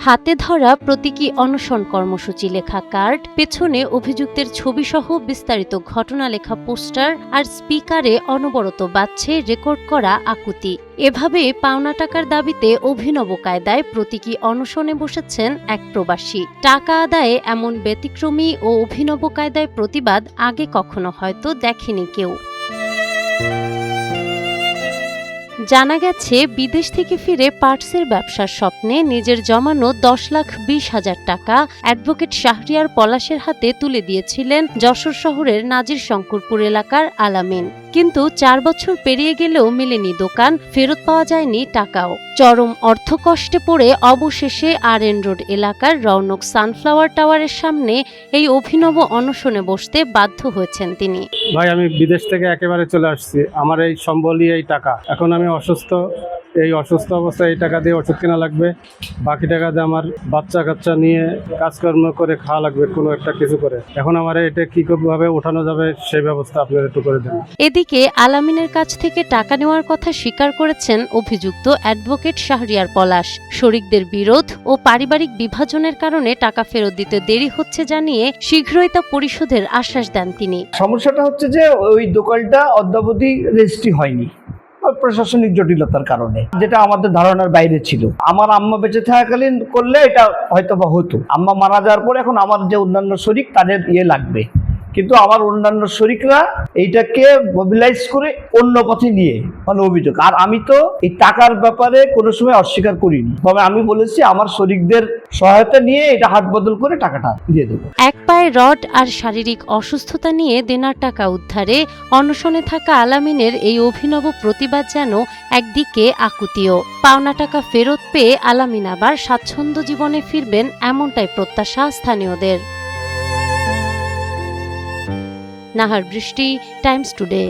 হাতে ধরা প্রতীকী অনশন কর্মসূচি লেখা কার্ড, পেছনে অভিযুক্তের ছবিসহ বিস্তারিত ঘটনা লেখা পোস্টার আর স্পিকারে অনবরত বাজছে রেকর্ড করা আকুতি। এভাবে পাওনা টাকার দাবিতে অভিনব কায়দায় প্রতীকী অনশনে বসেছেন এক প্রবাসী। টাকা আদায়ে এমন ব্যতিক্রমী ও অভিনব কায়দায় প্রতিবাদ আগে কখনো হয়তো দেখেনি কেউ। জানা গেছে, বিদেশ থেকে ফিরে পার্টসের ব্যবসার স্বপ্নে নিজের জমানো 10,20,000 টাকা অ্যাডভোকেট শাহরিয়ার পলাশের হাতে তুলে দিয়েছিলেন যশোর শহরের নাজির শঙ্করপুর এলাকার আলামিন। কিন্তু 4 বছর পেরিয়ে গেলেও মেলেনি দোকান, ফেরত পাওয়া যায়নি টাকাও। চরম অর্থকষ্টে পড়ে অবশেষে RN রোড এলাকার রৌনক সানফ্লাওয়ার টাওয়ারের সামনে এই অভিনব অনশনে বসতে বাধ্য হয়েছেন তিনি। ভাই, আমি বিদেশ থেকে একেবারে চলে আসছি। আমার এই সম্বলই এই টাকা। এখন আমি অসুস্থ, এই অসুস্থ অবস্থায় এই টাকা দিয়ে ওষুধ কেনা লাগবে, বাকি টাকা দিয়ে আমার বাচ্চা কাচ্চা নিয়ে কাজকর্ম করে খাওয়া লাগবে কোনো একটা কিছু করে। এখন আমার এটা কীভাবে ওঠানো যাবে সেই ব্যবস্থা আপনারা একটু করে দেন। এদিকে আলামিনের কাছ থেকে টাকা নেওয়ার কথা স্বীকার করেছেন অভিযুক্ত অ্যাডভোকেট শাহরিয়ার পলাশ। শরিকদের বিরোধ ও পারিবারিক বিভাজনের কারণে টাকা ফেরত দিতে দেরি হচ্ছে জানিয়ে শীঘ্রই তা পরিশোধের আশ্বাস দেন তিনি। সমস্যাটা হচ্ছে যে ওই দোকানটা অদ্যাবধি রেজিস্ট্রি হয়নি প্রশাসনিক জটিলতার কারণে, যেটা আমাদের ধারণার বাইরে ছিল। আমার আম্মা বেঁচে থাকাকালীন করলে এটা হয়তো বা হতো। আম্মা মারা যাওয়ার পরে এখন আমার যে অন্যান্য শরিক তাদের লাগবে, কিন্তু আমার অন্যান্য শরিকরা এইটাকে মোবিলাইজ করে অন্য পথে নিয়ে অভিযোগ। আর আমি তো এই টাকার ব্যাপারে কোনো সময় অস্বীকার করিনি, তবে আমি বলেছি আমার শরিকদের সহায়তা নিয়ে এটা হাত বদল করে টাকাটা দিয়ে দেবো। এক পায়ে রড আর শারীরিক অসুস্থতা নিয়ে দেনার টাকা উদ্ধারে অনশনে থাকা আলামিনের এই অভিনব প্রতিবাদ যেন একদিকে আকুতিও। পাওনা টাকা ফেরত পেয়ে আলামিন আবার স্বাচ্ছন্দ্য জীবনে ফিরবেন এমনটাই প্রত্যাশা স্থানীয়দের। নাহার বৃষ্টি, টাইমস টুডে।